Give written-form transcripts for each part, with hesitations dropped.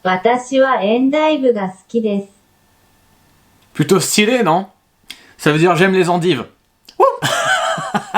私はエンダイブが好きです。 Plutôt stylé, non? Ça veut dire j'aime les endives.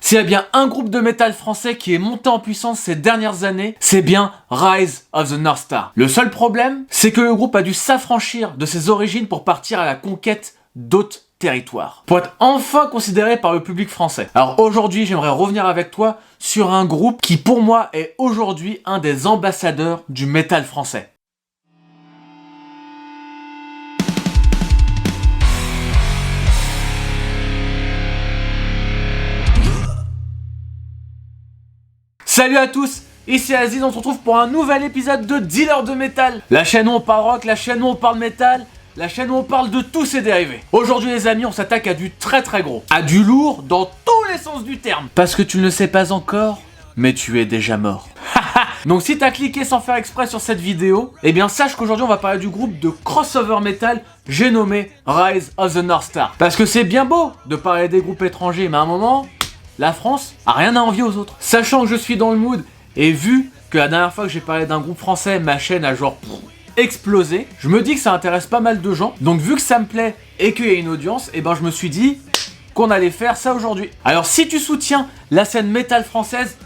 S'il y a bien un groupe de métal français qui est monté en puissance ces dernières années, c'est bien Rise of the North Star. Le seul problème, c'est que le groupe a dû s'affranchir de ses origines pour partir à la conquête d'autres territoires, pour être enfin considéré par le public français. Alors aujourd'hui, j'aimerais revenir avec toi sur un groupe qui pour moi est aujourd'hui un des ambassadeurs du métal français. Salut à tous, ici Aziz, on se retrouve pour un nouvel épisode de Dealer de Métal. La chaîne où on parle rock, la chaîne où on parle métal, la chaîne où on parle de tous ses dérivés. Aujourd'hui les amis, on s'attaque à du très gros, à du lourd dans tous les sens du terme. Parce que tu ne le sais pas encore, mais tu es déjà mort. Donc si t'as cliqué sans faire exprès sur cette vidéo, eh bien sache qu'aujourd'hui on va parler du groupe de crossover metal, j'ai nommé Rise of the North Star. Parce que c'est bien beau de parler des groupes étrangers, mais à un moment... la France a rien à envier aux autres. Sachant que je suis dans le mood, et vu que la dernière fois que j'ai parlé d'un groupe français, ma chaîne a genre explosé, je me dis que ça intéresse pas mal de gens. Donc vu que ça me plaît et qu'il y a une audience, et ben je me suis dit qu'on allait faire ça aujourd'hui. Alors si tu soutiens la scène métal française,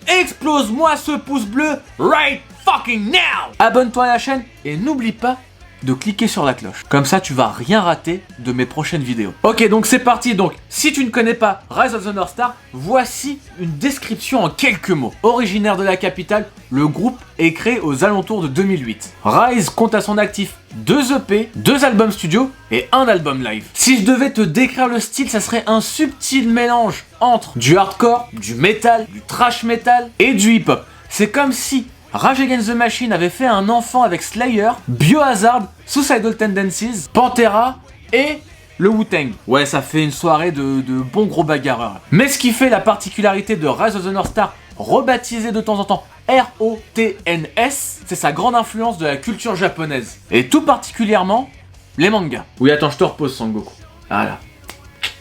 explose-moi ce pouce bleu right fucking now. Abonne-toi à la chaîne et n'oublie pas de cliquer sur la cloche. Comme ça, tu vas rien rater de mes prochaines vidéos. Ok, donc c'est parti. Donc, si tu ne connais pas Rise of the North Star, voici une description en quelques mots. Originaire de la capitale, le groupe est créé aux alentours de 2008. Rise compte à son actif 2 EP, 2 albums studio et 1 album live. Si je devais te décrire le style, ça serait un subtil mélange entre du hardcore, du metal, du thrash metal et du hip-hop. C'est comme si Rage Against the Machine avait fait un enfant avec Slayer, Biohazard, Suicidal Tendencies, Pantera et le Wu-Tang. Ouais, ça fait une soirée de bons gros bagarreurs. Mais ce qui fait la particularité de Rise of the North Star, rebaptisé de temps en temps ROTNS, c'est sa grande influence de la culture japonaise. Et tout particulièrement, les mangas. Oui, attends, je te repose, Sangoku. Voilà.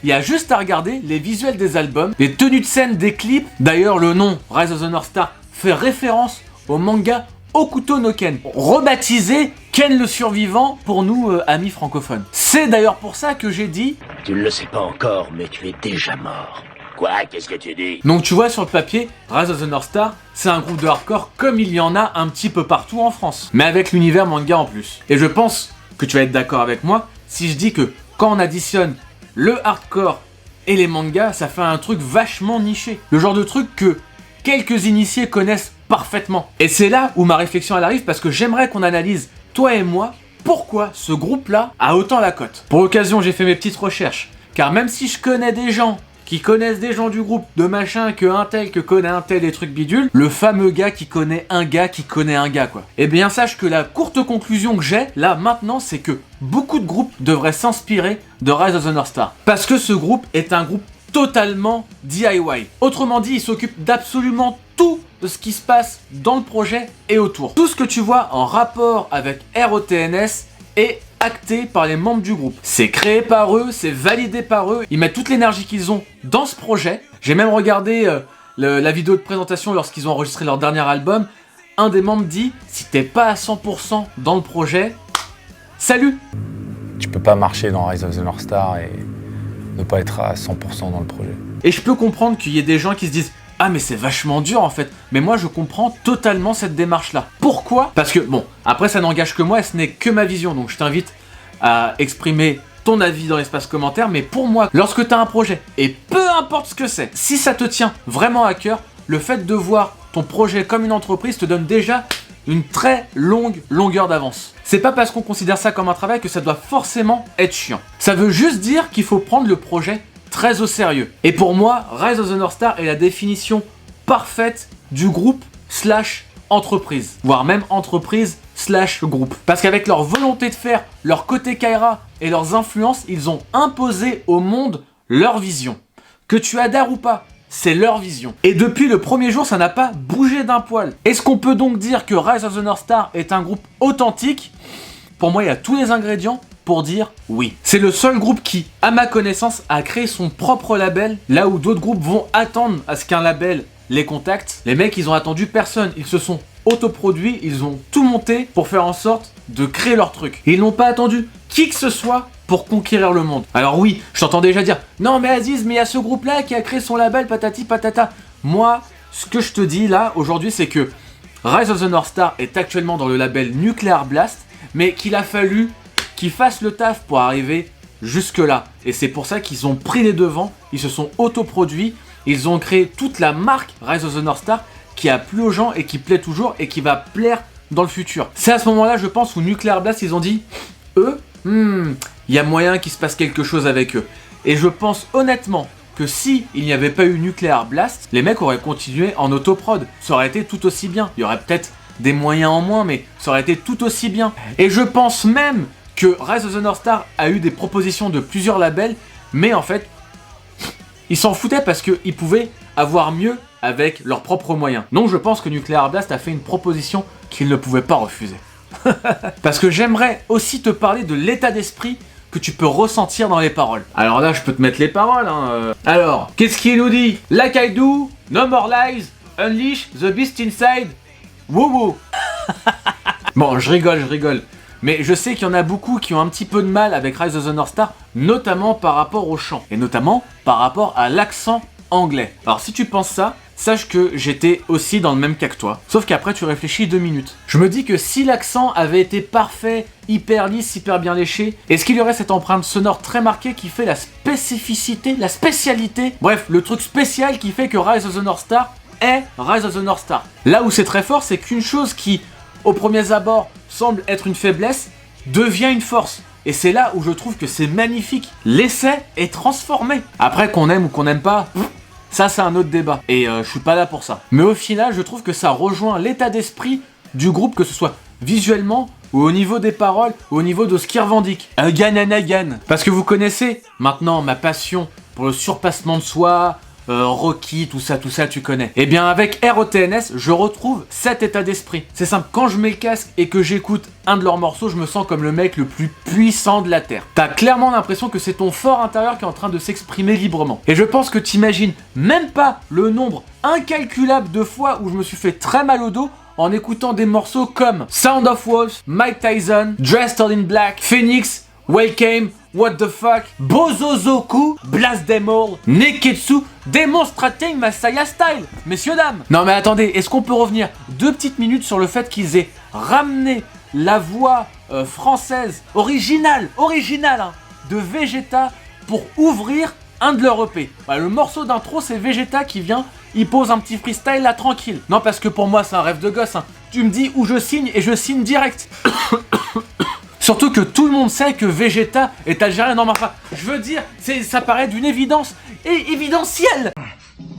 Il y a juste à regarder les visuels des albums, les tenues de scène des clips. D'ailleurs, le nom Rise of the North Star fait référence au manga Hokuto no Ken, rebaptisé Ken le survivant pour nous amis francophones. C'est d'ailleurs pour ça que j'ai dit... Tu ne le sais pas encore, mais tu es déjà mort. Quoi? Qu'est-ce que tu dis? Donc tu vois sur le papier, Rise of the North Star, c'est un groupe de hardcore comme il y en a un petit peu partout en France. Mais avec l'univers manga en plus. Et je pense que tu vas être d'accord avec moi si je dis que quand on additionne le hardcore et les mangas, ça fait un truc vachement niché. Le genre de truc que quelques initiés connaissent parfaitement. Et c'est là où ma réflexion elle arrive parce que j'aimerais qu'on analyse, toi et moi, pourquoi ce groupe-là a autant la cote. Pour l'occasion, j'ai fait mes petites recherches. Car même si je connais des gens qui connaissent des gens du groupe de machin, que un tel que connaît un tel et trucs bidules, le fameux gars qui connaît un gars qui connaît un gars quoi. Eh bien sache que la courte conclusion que j'ai là maintenant, c'est que beaucoup de groupes devraient s'inspirer de Rise of the North Star. Parce que ce groupe est un groupe totalement DIY. Autrement dit, il s'occupe d'absolument tout de ce qui se passe dans le projet et autour. Tout ce que tu vois en rapport avec ROTNS est acté par les membres du groupe. C'est créé par eux, c'est validé par eux. Ils mettent toute l'énergie qu'ils ont dans ce projet. J'ai même regardé la vidéo de présentation lorsqu'ils ont enregistré leur dernier album. Un des membres dit, si t'es pas à 100% dans le projet, salut! Tu peux pas marcher dans Rise of the North Star et ne pas être à 100% dans le projet. Et je peux comprendre qu'il y ait des gens qui se disent « Ah mais c'est vachement dur en fait !» Mais moi je comprends totalement cette démarche-là. Pourquoi? Parce que, bon, après ça n'engage que moi et ce n'est que ma vision, donc je t'invite à exprimer ton avis dans l'espace commentaire, mais pour moi, lorsque tu as un projet, et peu importe ce que c'est, si ça te tient vraiment à cœur, le fait de voir ton projet comme une entreprise te donne déjà une très longue longueur d'avance. C'est pas parce qu'on considère ça comme un travail que ça doit forcément être chiant. Ça veut juste dire qu'il faut prendre le projet très au sérieux. Et pour moi, Rise of the North Star est la définition parfaite du groupe / entreprise. Voire même entreprise / groupe. Parce qu'avec leur volonté de faire, leur côté Kaira et leurs influences, ils ont imposé au monde leur vision. Que tu adhères ou pas, c'est leur vision. Et depuis le premier jour, ça n'a pas bougé d'un poil. Est-ce qu'on peut donc dire que Rise of the North Star est un groupe authentique? Pour moi, il y a tous les ingrédients pour dire oui. C'est le seul groupe qui, à ma connaissance, a créé son propre label, là où d'autres groupes vont attendre à ce qu'un label les contacte. Les mecs, ils ont attendu personne. Ils se sont autoproduit, ils ont tout monté pour faire en sorte de créer leur truc. Et ils n'ont pas attendu qui que ce soit pour conquérir le monde. Alors oui, je t'entends déjà dire « Non mais Aziz, mais il y a ce groupe-là qui a créé son label patati patata ». Moi, ce que je te dis là, aujourd'hui, c'est que Rise of the North Star est actuellement dans le label Nuclear Blast, mais qu'il a fallu qu'ils fassent le taf pour arriver jusque-là. Et c'est pour ça qu'ils ont pris les devants, ils se sont autoproduits, ils ont créé toute la marque Rise of the North Star qui a plu aux gens et qui plaît toujours et qui va plaire dans le futur. C'est à ce moment-là, je pense, où Nuclear Blast, ils ont dit « Eux, il y a moyen qu'il se passe quelque chose avec eux. » Et je pense honnêtement que si il n'y avait pas eu Nuclear Blast, les mecs auraient continué en autoprod. Ça aurait été tout aussi bien. Il y aurait peut-être des moyens en moins, mais ça aurait été tout aussi bien. Et je pense même que Rise of the North Star a eu des propositions de plusieurs labels, mais en fait, ils s'en foutaient parce qu'ils pouvaient avoir mieux avec leurs propres moyens. Donc je pense que Nuclear Blast a fait une proposition qu'ils ne pouvaient pas refuser. Parce que j'aimerais aussi te parler de l'état d'esprit que tu peux ressentir dans les paroles. Alors là, je peux te mettre les paroles. Alors, qu'est-ce qu'il nous dit? Like I do, no more lies, unleash the beast inside, woo woo. Bon, je rigole. Mais je sais qu'il y en a beaucoup qui ont un petit peu de mal avec Rise of the North Star, notamment par rapport au chant, et notamment par rapport à l'accent anglais. Alors si tu penses ça, sache que j'étais aussi dans le même cas que toi, sauf qu'après tu réfléchis 2 minutes. Je me dis que si l'accent avait été parfait, hyper lisse, hyper bien léché, est-ce qu'il y aurait cette empreinte sonore très marquée qui fait la spécificité, la spécialité, bref, le truc spécial qui fait que Rise of the North Star est Rise of the North Star. Là où c'est très fort, c'est qu'une chose qui, au premier abord, semble être une faiblesse, devient une force. Et c'est là où je trouve que c'est magnifique. L'essai est transformé. Après, qu'on aime ou qu'on n'aime pas, ça c'est un autre débat. Et je suis pas là pour ça. Mais au final, je trouve que ça rejoint l'état d'esprit du groupe, que ce soit visuellement, ou au niveau des paroles, ou au niveau de ce qu'ils revendiquent. Again and again. Parce que vous connaissez maintenant ma passion pour le surpassement de soi, Rocky, tout ça, tu connais. Et bien avec ROTNS, je retrouve cet état d'esprit. C'est simple, quand je mets le casque et que j'écoute un de leurs morceaux, je me sens comme le mec le plus puissant de la Terre. T'as clairement l'impression que c'est ton fort intérieur qui est en train de s'exprimer librement. Et je pense que t'imagines même pas le nombre incalculable de fois où je me suis fait très mal au dos en écoutant des morceaux comme Sound of Wolves, Mike Tyson, Dressed All in Black, Phoenix, Welcome, What the Fuck, Bozozoku, Blast Them All, Neketsu, Demonstrating Masaya Style. Messieurs, dames. Non mais attendez, est-ce qu'on peut revenir 2 petites minutes sur le fait qu'ils aient ramené la voix française, originale de Vegeta pour ouvrir un de leurs EP. Bah, le morceau d'intro, c'est Vegeta qui vient, il pose un petit freestyle là tranquille. Non, parce que pour moi, c'est un rêve de gosse. Tu me dis où je signe et je signe direct. Surtout que tout le monde sait que Vegeta est algérien. Non, mais enfin, je veux dire, ça paraît d'une évidence et évidentielle.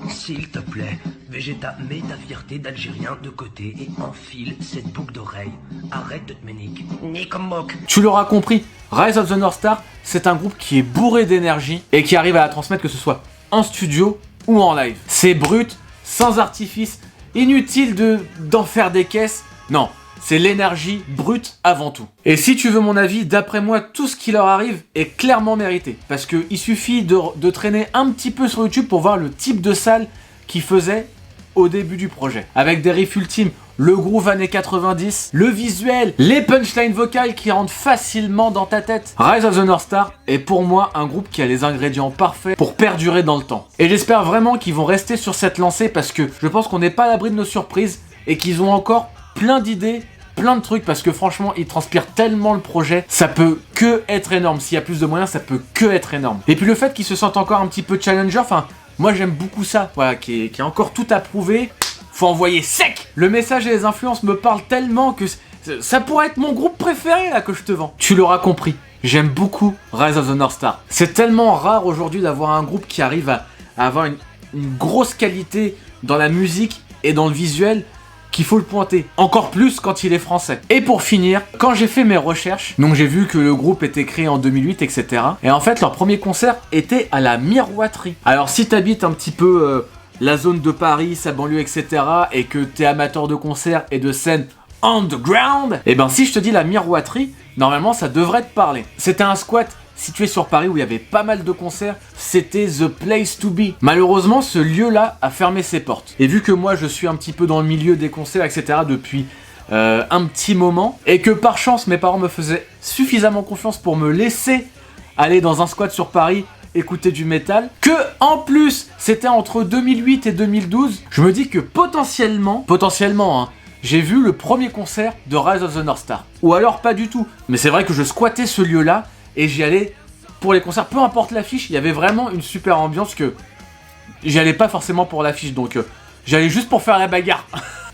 S'il te plaît, Vegeta, mets ta fierté d'Algérien de côté et enfile cette boucle d'oreille. Arrête de te ménique. Ni comme moque. Tu l'auras compris, Rise of the North Star, c'est un groupe qui est bourré d'énergie et qui arrive à la transmettre, que ce soit en studio ou en live. C'est brut, sans artifice, inutile d'en faire des caisses. Non, c'est l'énergie brute avant tout. Et si tu veux mon avis, d'après moi, tout ce qui leur arrive est clairement mérité. Parce qu'il suffit de traîner un petit peu sur YouTube pour voir le type de salle qu'ils faisaient au début du projet. Avec des riffs ultimes, le groove années 90, le visuel, les punchlines vocales qui rentrent facilement dans ta tête. Rise of the North Star est pour moi un groupe qui a les ingrédients parfaits pour perdurer dans le temps. Et j'espère vraiment qu'ils vont rester sur cette lancée parce que je pense qu'on n'est pas à l'abri de nos surprises et qu'ils ont encore plein d'idées, plein de trucs, parce que franchement ils transpirent tellement le projet, ça peut que être énorme. S'il y a plus de moyens, ça peut que être énorme. Et puis le fait qu'ils se sentent encore un petit peu challenger, enfin moi j'aime beaucoup ça, voilà, qui est encore tout à prouver. Faut envoyer sec. Le message et les influences me parlent tellement que ça pourrait être mon groupe préféré là que je te vends. Tu l'auras compris, j'aime beaucoup Rise of the North Star. C'est tellement rare aujourd'hui d'avoir un groupe qui arrive à avoir une grosse qualité dans la musique et dans le visuel, qu'il faut le pointer. Encore plus quand il est français. Et pour finir, quand j'ai fait mes recherches, donc j'ai vu que le groupe était créé en 2008, etc. Et en fait, leur premier concert était à la Miroiterie. Alors si t'habites un petit peu la zone de Paris, sa banlieue, etc. et que t'es amateur de concerts et de scènes underground, et ben si je te dis la Miroiterie, normalement ça devrait te parler. C'était un squat situé sur Paris où il y avait pas mal de concerts, c'était The Place to Be. Malheureusement, ce lieu-là a fermé ses portes. Et vu que moi je suis un petit peu dans le milieu des concerts, etc. depuis un petit moment, et que par chance mes parents me faisaient suffisamment confiance pour me laisser aller dans un squat sur Paris, écouter du métal, que en plus c'était entre 2008 et 2012, je me dis que potentiellement, hein, j'ai vu le premier concert de Rise of the North Star. Ou alors pas du tout. Mais c'est vrai que je squattais ce lieu-là et j'y allais pour les concerts. Peu importe l'affiche, il y avait vraiment une super ambiance que j'y allais pas forcément pour l'affiche. Donc j'y allais juste pour faire la bagarre.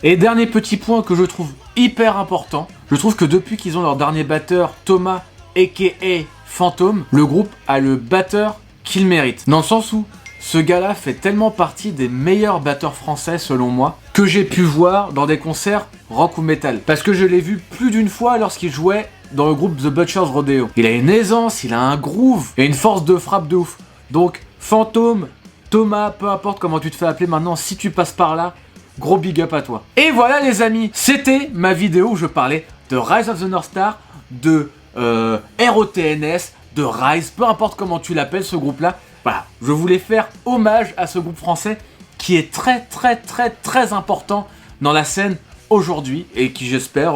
Et dernier petit point que je trouve hyper important, je trouve que depuis qu'ils ont leur dernier batteur, Thomas a.k.a. Fantôme, le groupe a le batteur qu'il mérite. Dans le sens où ce gars-là fait tellement partie des meilleurs batteurs français selon moi que j'ai pu voir dans des concerts rock ou metal. Parce que je l'ai vu plus d'une fois lorsqu'il jouait dans le groupe The Butcher's Rodeo. Il a une aisance, il a un groove et une force de frappe de ouf. Donc Fantôme, Thomas, peu importe comment tu te fais appeler maintenant, si tu passes par là, gros big up à toi. Et voilà les amis, c'était ma vidéo où je parlais de Rise of the North Star, de ROTNS, de Rise, peu importe comment tu l'appelles ce groupe-là. Voilà, je voulais faire hommage à ce groupe français qui est très important dans la scène aujourd'hui et qui j'espère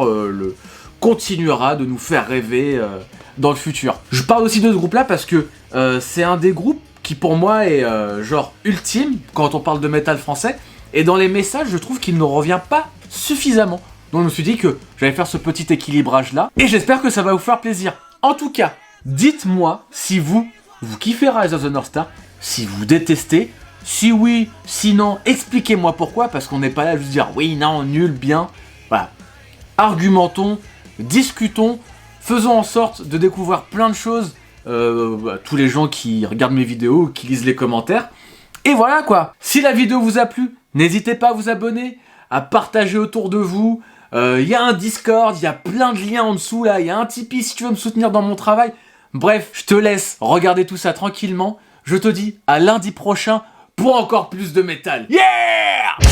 continuera de nous faire rêver dans le futur. Je parle aussi de ce groupe-là parce que c'est un des groupes qui pour moi est genre ultime quand on parle de métal français, et dans les messages je trouve qu'il ne revient pas suffisamment. Donc je me suis dit que j'allais faire ce petit équilibrage là et j'espère que ça va vous faire plaisir. En tout cas, dites-moi si vous kiffez Rise of the North Star, si vous détestez, si oui, sinon expliquez-moi pourquoi, parce qu'on n'est pas là à juste dire oui, non, nul, bien. Voilà. Argumentons, discutons, faisons en sorte de découvrir plein de choses à tous les gens qui regardent mes vidéos, qui lisent les commentaires. Et voilà quoi. Si la vidéo vous a plu, n'hésitez pas à vous abonner, à partager autour de vous. Il y a un Discord, il y a plein de liens en dessous là, il y a un Tipeee si tu veux me soutenir dans mon travail. Bref, je te laisse regarder tout ça tranquillement. Je te dis à lundi prochain pour encore plus de métal. Yeah!